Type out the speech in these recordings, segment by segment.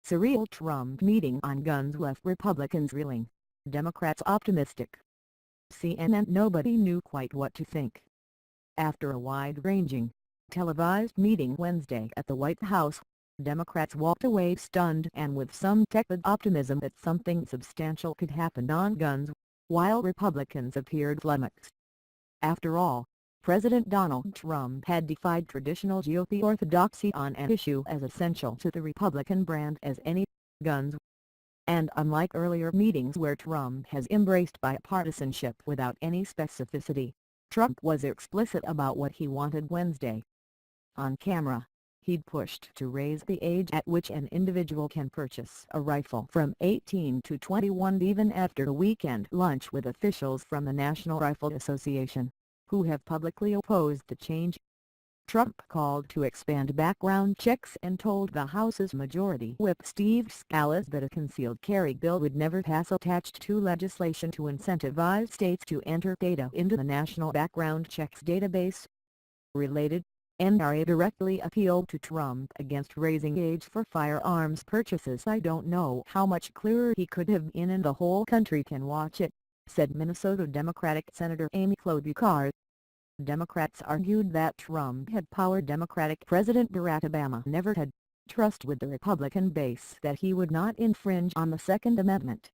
Surreal Trump meeting on guns left Republicans reeling, Democrats optimistic. CNN. Nobody knew quite what to think. After a wide-ranging, televised meeting Wednesday at the White House, Democrats walked away stunned and with some tepid optimism that something substantial could happen on guns, while Republicans appeared flummoxed. After all, President Donald Trump had defied traditional GOP orthodoxy on an issue as essential to the Republican brand as any, guns. And unlike earlier meetings where Trump has embraced bipartisanship without any specificity, Trump was explicit about what he wanted Wednesday. On camera, he'd pushed to raise the age at which an individual can purchase a rifle from 18 to 21 even after a weekend lunch with officials from the National Rifle Association, who have publicly opposed the change. Trump called to expand background checks and told the House's Majority Whip Steve Scalise that a concealed carry bill would never pass attached to legislation to incentivize states to enter data into the National Background Checks database. Related, NRA directly appealed to Trump against raising age for firearms purchases. "I don't know how much clearer he could have been and the whole country can watch it," said Minnesota Democratic Senator Amy Klobuchar. Democrats argued that Trump had power Democratic President Barack Obama never had trust with the Republican base that he would not infringe on the Second Amendment.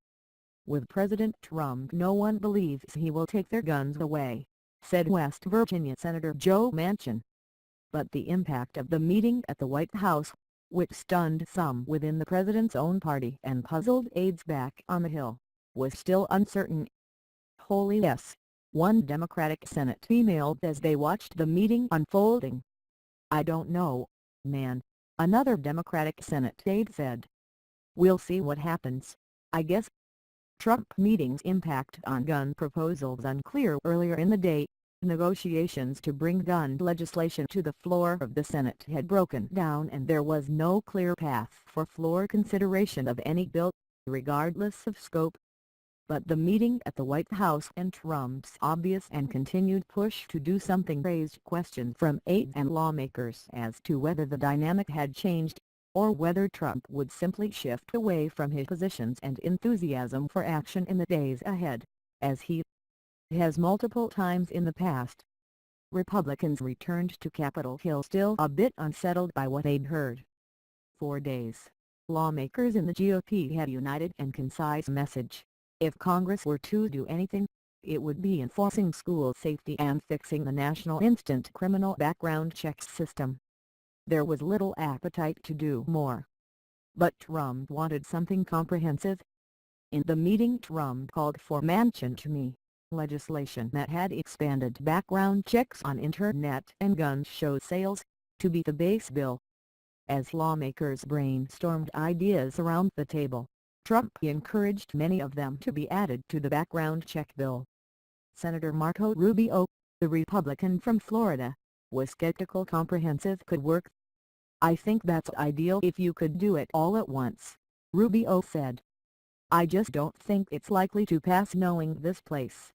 "With President Trump no one believes he will take their guns away," said West Virginia Senator Joe Manchin. But the impact of the meeting at the White House, which stunned some within the president's own party and puzzled aides back on the Hill, was still uncertain. "Holy yes," one Democratic Senate emailed as they watched the meeting unfolding. "I don't know, man," another Democratic Senate aide said. "We'll see what happens, I guess." Trump meeting's impact on gun proposals unclear. Earlier in the day, negotiations to bring gun legislation to the floor of the Senate had broken down and there was no clear path for floor consideration of any bill, regardless of scope. But the meeting at the White House and Trump's obvious and continued push to do something raised questions from aides and lawmakers as to whether the dynamic had changed, or whether Trump would simply shift away from his positions and enthusiasm for action in the days ahead, as he has multiple times in the past. Republicans returned to Capitol Hill still a bit unsettled by what they'd heard. For days, lawmakers in the GOP had a united and concise message: if Congress were to do anything, it would be enforcing school safety and fixing the national instant criminal background checks system. There was little appetite to do more. But Trump wanted something comprehensive. In the meeting Trump called for Manchin to me legislation that had expanded background checks on internet and gun show sales, to be the base bill. As lawmakers brainstormed ideas around the table, Trump encouraged many of them to be added to the background check bill. Senator Marco Rubio, the Republican from Florida, was skeptical comprehensive could work. "I think that's ideal if you could do it all at once," Rubio said. "I just don't think it's likely to pass knowing this place."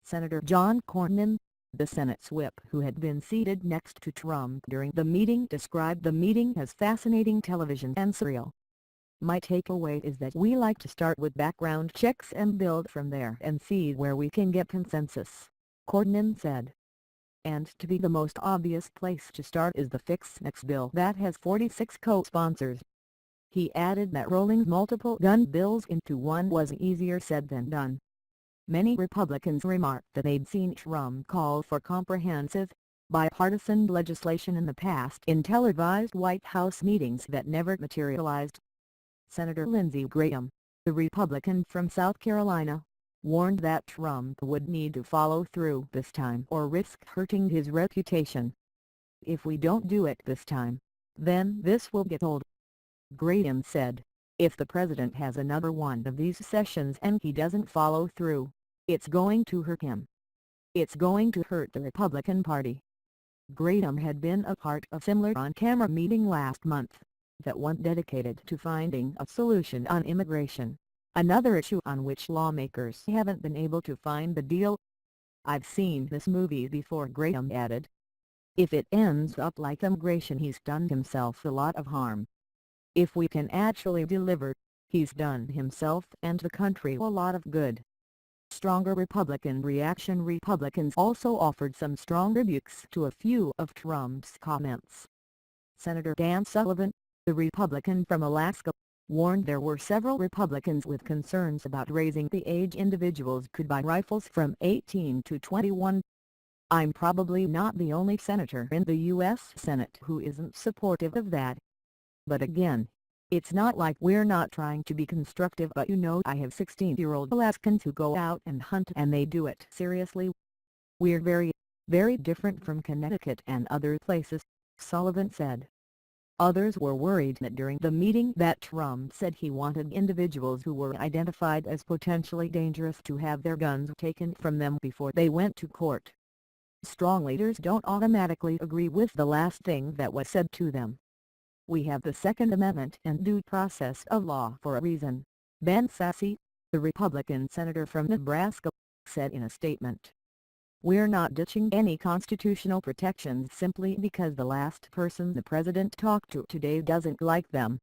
Senator John Cornyn, the Senate's whip who had been seated next to Trump during the meeting, described the meeting as fascinating television and surreal. "My takeaway is that we like to start with background checks and build from there and see where we can get consensus," Cornyn said. "And to be the most obvious place to start is the Fix Next bill that has 46 co-sponsors." He added that rolling multiple gun bills into one was easier said than done. Many Republicans remarked that they'd seen Trump call for comprehensive, bipartisan legislation in the past in televised White House meetings that never materialized. Senator Lindsey Graham, the Republican from South Carolina, warned that Trump would need to follow through this time or risk hurting his reputation. "If we don't do it this time, then this will get old," Graham said. "If the president has another one of these sessions and he doesn't follow through, it's going to hurt him. It's going to hurt the Republican Party." Graham had been a part of a similar on-camera meeting last month, that one dedicated to finding a solution on immigration, another issue on which lawmakers haven't been able to find a deal. "I've seen this movie before," Graham added. "If it ends up like immigration, he's done himself a lot of harm." If we can actually deliver, he's done himself and the country a lot of good. Stronger Republican reaction. Republicans also offered some strong rebukes to a few of Trump's comments. Senator Dan Sullivan, the Republican from Alaska, warned there were several Republicans with concerns about raising the age individuals could buy rifles from 18 to 21. "I'm probably not the only senator in the U.S. Senate who isn't supportive of that. But again, it's not like we're not trying to be constructive, but I have 16-year-old Alaskans who go out and hunt and they do it seriously. We're very, very different from Connecticut and other places," Sullivan said. Others were worried that during the meeting that Trump said he wanted individuals who were identified as potentially dangerous to have their guns taken from them before they went to court. "Strong leaders don't automatically agree with the last thing that was said to them. We have the Second Amendment and due process of law for a reason," Ben Sasse, the Republican senator from Nebraska, said in a statement. "We're not ditching any constitutional protections simply because the last person the president talked to today doesn't like them.